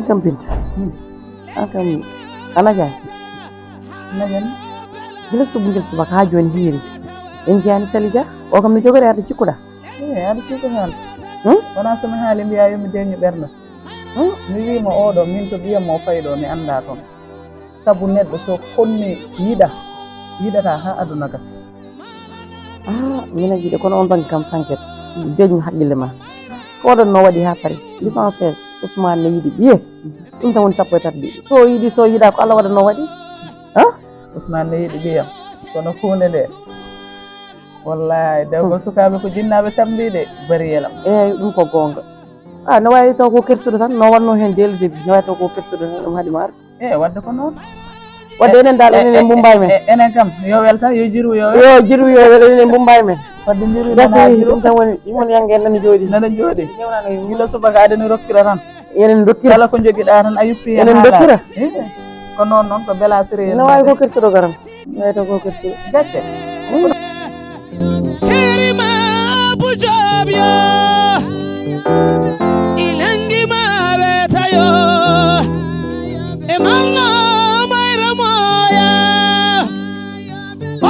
an kam Binta an kam ana jaay nagen gila subungel subaka ha joni hiiri en jani talija o kam mi jogori arde cikkuɗa aɗa cikku hen wona somi haali mbiya yomi deñi ɓerɗo mi wima oɗo min to ɓiyammo fayɗo mi anda toon saabu neɗɗo so konni yiɗata ha aduna gas mina jiiɗe kono on bangi kam sanket deñmi haqqille ma ko waɗatno waɗi ha paari licencié Ousmane ne yiiɗi ɓiye ɗum tan woni sappo e tati ɓiɓɓe so yiiɗi so yiiɗa ko Allah waɗatno waɗi Ousmane ne yiiɗi ɓiyam kono hunde nde wallahi dewgol sukaɓe ko jinnaɓe tambiɗe bari yelam eyyi ɗum ko gonga no wawi taw ko kersuɗo tan no wanno hen deel debi no wawi taw ko kersuɗo tan ɗum haaɗi maaro wadde ko noon wadde enen dal enen mbumbay men enen kam yo welta yo jirwu yo wel enen mbumbay men wadde jiru ɗum tan woni yangue en nani jooɗi gila subaka aɗani rokkira tan enen dokkira kala ko joguiɗa tan a yuppi enen dokkira ko noon ko belatiri no wawi ko kersuɗo garan no wawi taw ko kersuɗo gacce Sirima bujabya ilangi mabetayo emalna mayra moya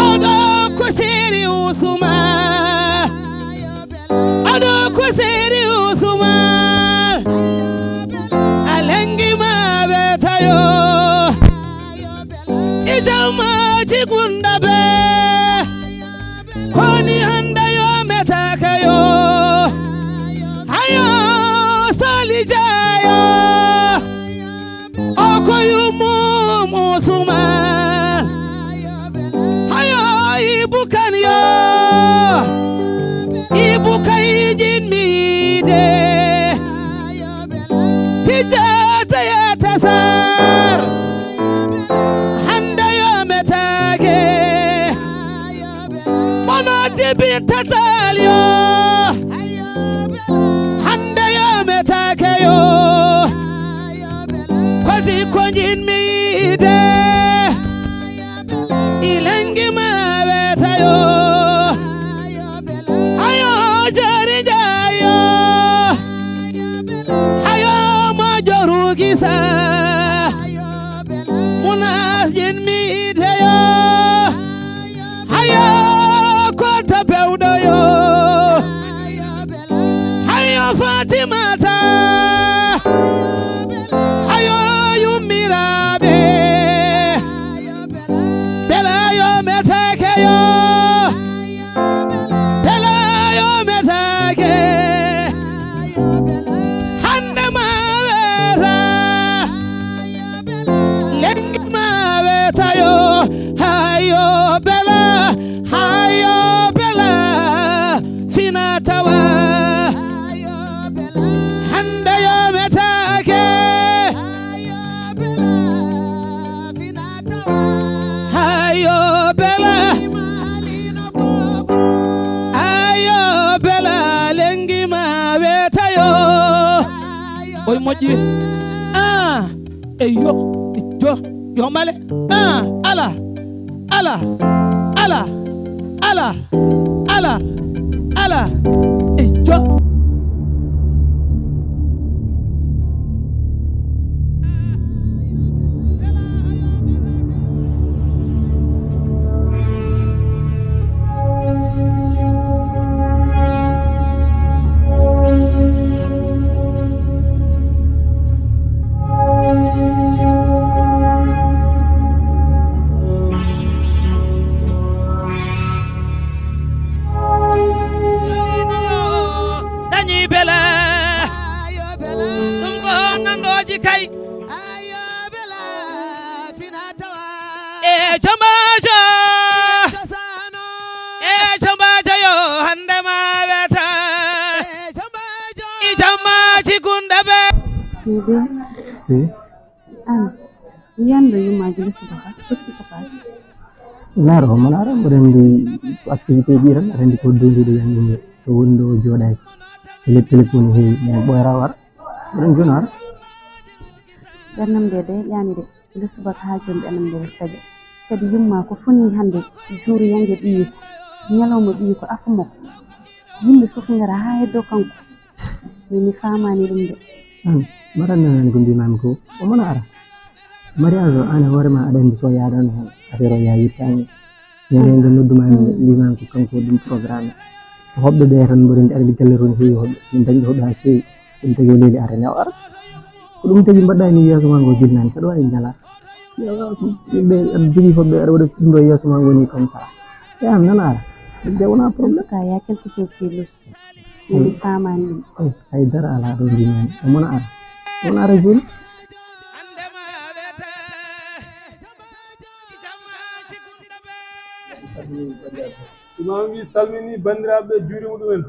odo ko siri usuma alangi mabetayo ijama chigunda be koni handa yo metaka yo ayo salijayo oko yumu musuma ayo ibukan yo ibukai jinmide tijata ya tasar handa yo metake Dibi tatalyo handa yo metake yo kozi konjin mide ilangi mabeta yo ayo jari jayo ayo majoru kisa munas jin mide yo ayo Peudo yo ayo Fatimata ayo Yumirabe bela yo metake yo bela yo metake hande maweta lengi maweta yo ayo bela ayo finatawa hande yo metake ayo bela lengi ma wetayo oy moƴƴi eyo yo male ala ejo Yanda yumaji lu subaka seperti apa? Naro manara berendi activité ji tan rendi ko dondude yangi to wondo joday le téléphone he mo boy rawar ben jonar bernam de yani de lu subaka ha jom benam de taje kadi yumma ko fonni hande jour yange bi nyalawma bi ko afumo yimbe fof ngara ha heddo kanko ni famani dum de marana ko mbimam ko o mona ara mariage o ana hoorema aɗa andi so yaadano hen affaire o yayitani ñande nodduma mbimam ko kanko ɗum programme hoɓɓe ɓe tan mboɗen arɓe galle toon heewi hoɓɓe min dañi hoɓɓe ha feewi ɗum tagi o leeli arane o ara ko ɗum tagi mbaɗɗa ni yeeso ma ngo jinnani saɗa wawi jala yimɓe aɗa jogui hoɓɓe aɗa waɗa ɗum ɗo yeeso ma ngoni comme ça yam nan ara ɗum de wona probléme ka ya quelque chose qui lus min famani haydara ala ɗo mbimami o mona ara won ara joni imam wi salmini bandiraɓe juuri muɗumen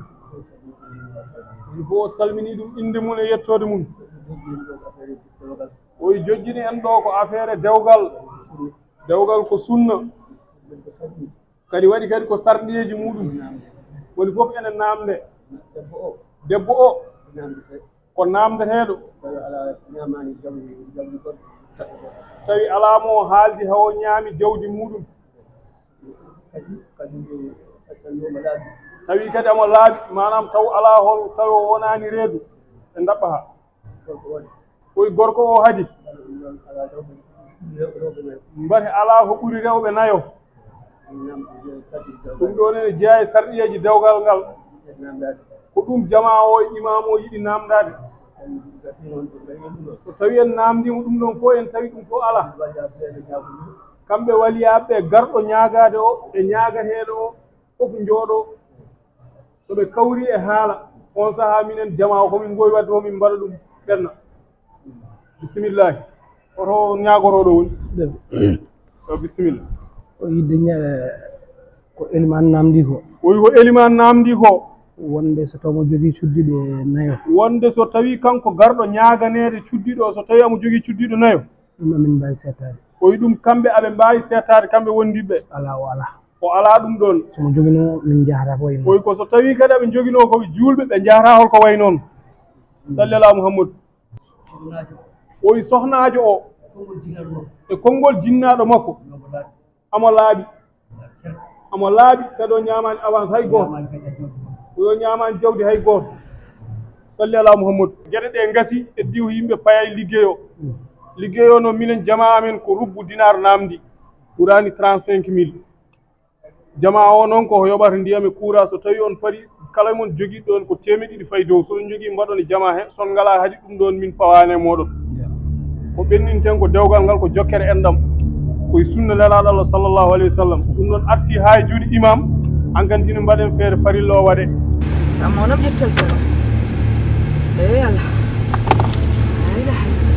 il faut o salmini ɗum inde mum e yettode mum oyi jojjini en ɗo ko affaire dewgal ko sunna kadi waɗi kadi ko sarɗiyeji muɗum woni fof ene namde debbo o ko namdeteɗo tawi alamo haaldi hawo ñaami jawdi muɗum tawi kadi amo laaɓi manam taw ala hol taw o wonani reedu ɓe daɓɓa ha koye gorko o haadi mbate ala ko ɓuuri rewɓe nayo ɗum ɗo nene jeeya e sarɗiyeji dewgal ngal ko ɗum jama o imam o yiɗi namdade so tawi en namdimo ɗum ɗon fof en tawi ɗum fof ala kamɓe waliyaɓe garɗo ñaagade o e ñaagateɗo o fof jooɗo soɓe kawri e haala on saaha minen jama o komin gowi wadde homin mbaɗa ɗum ɓenna bisimillahi oto ñaagoroɗo woni o bisimilla o yidde ko eliman namdi ko oyi ko eliman namdi ko wonde so taw mo jogui cuddiɗo nayo wonde so tawi kanko garɗo ñaaganede cuddiɗo o so tawi amo jogui cuddiɗo nayo ɗum amin mbawi settade oyi ɗum kamɓe aɓe mbawi settade kamɓe wondiɓe ala o ala o ala ɗum ɗon somo joguino min jahata ko wayno oyi ko so tawi kadi aɓe joguino koɓe julɓe ɓe jahata holko way noon salli ala mouhammadou oyi sohnajo o e konngol jinnaɗo makko amo laaɓi kadi o ñamani avance hay goto oyo ñamani jawdi hay goto salli ala mouhammadou gueɗe ɗe gasi e diw yimɓe paya liggey o no minen jama amen ko rubbu dinar namdi ɓurani 35 000 jama o noon koko yoɓata ndiyam e courant so tawi on paari kala mon jogui ɗon ko temedɗiɗi fayi dow soon jogui mbaɗon e jama he son ngala haadi ɗum ɗon min pawane moɗon ko ɓenninten ko dewgal ngal ko jokkere enɗam koye sunna nelaɗo Allah sallllahu alayhi wa sallam ɗum ɗon arti ha e juuɗe imam hankantine mbaɗen feere farilla o waɗe sammo noon ƴettel kono ey Allah la ilaha illallah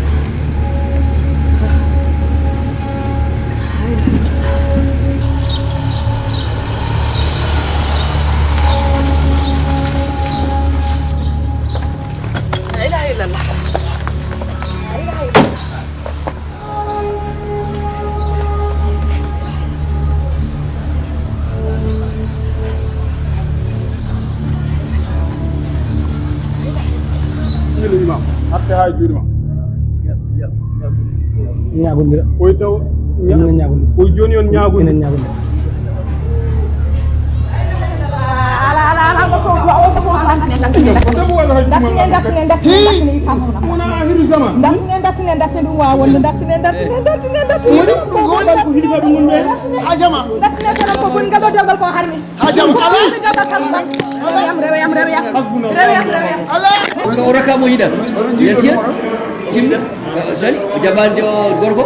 la ilaha illallah imam arte ha juuɗe ma ñagodira oy taw ñagodira oy joni on ñagodira ñagodira dartine ɗum wawa wonde dartine hajama dartine tan ko gon gaɗo dewgal ko harmi hajama o rakamo yiɗa yettiyan timɗa sali o jaɓani o gorko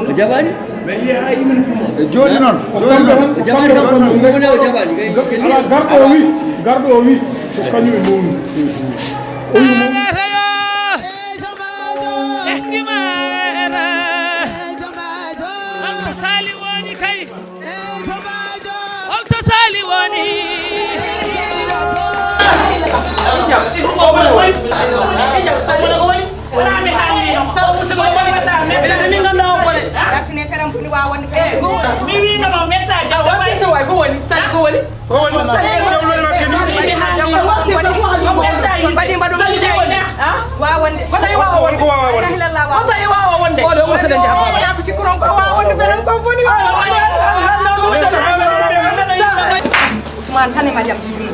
o jaɓani joni noon o jaɓani kam gomone o jaɓani garɗo o wi ko kañum e mawnu dartine feram puni wawa wonde feram mi winoma metta jaw so way ko woni sali ko woni baɗi mbaɗum wawa wonde wawa wonde oɗo musidɗo jaha ko cikkuron ko wawa wonde feram ko foni Ousmane tan e Mariam Djibril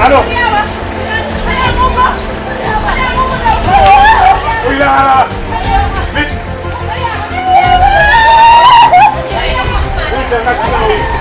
Allô? Oui, là! Vite! Oui, c'est un accident, oui.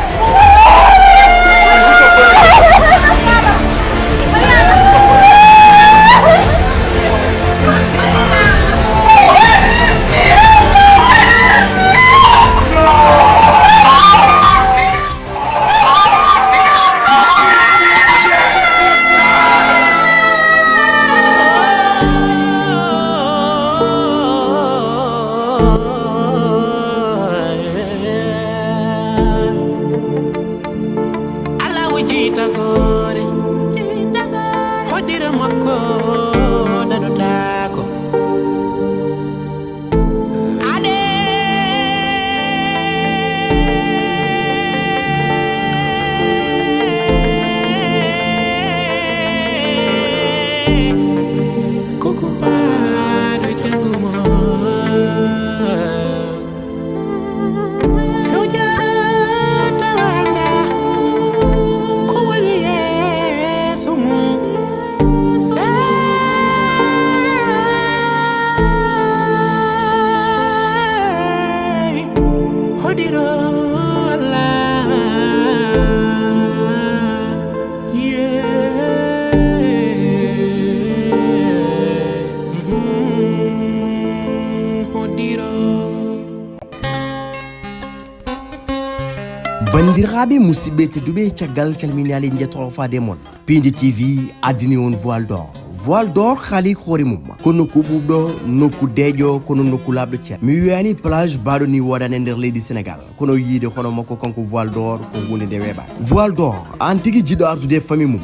bandiraɓe musidɓe tedduɓe caggal calminali jettoro fade mon Pindi TV addini on voile d'or. Voile d'or khali khori mum kono ko bubdo nokku dejo kono nokku labdo ciat mi wiani plage baɗo ni wodane nder leydi Sénégal kono yiide hono makko kanko voile d'or ko hunde de weba voile d'or an tigi jiɗo artude famille mum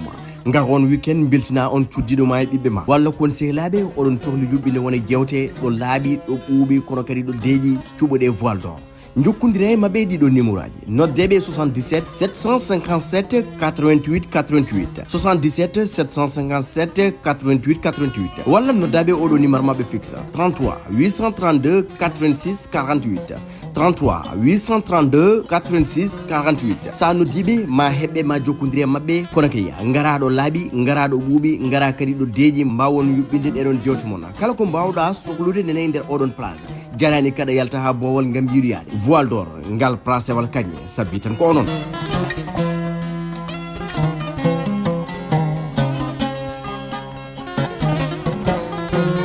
ngar on weekend beltina on cuddiɗo ma e ɓiɓɓe ma walla kon sehlaɓe oɗon tohli yuɓɓinde wona jewte ɗo laaɓi ɗo ɓuuɓi kono kadi ɗo deeƴi cuɓoɗe voile d'or jokkondire mabɓe ɗiɗo numéro aji noddeɓe 77 757 88 88 77 757 88 88 walla noddaɓe oɗo numéro mabɓe fixe 33 832 86 48 33 832 86 48 sa noddiɓe ma heɓɓe ma jokkondire mabɓe kono kay ngaraɗo laaɓi ngaraɗo ɓuuɓi ngara kadi ɗo deeƴi mbawon yuɓɓinde ɗeɗon jewte mon kala ko mbawɗa sohlude nene nder oɗon plage jarani kada yalta ha bowol ngam yiriyade voile d'or ngal placewal kagne sabbi tan ko onon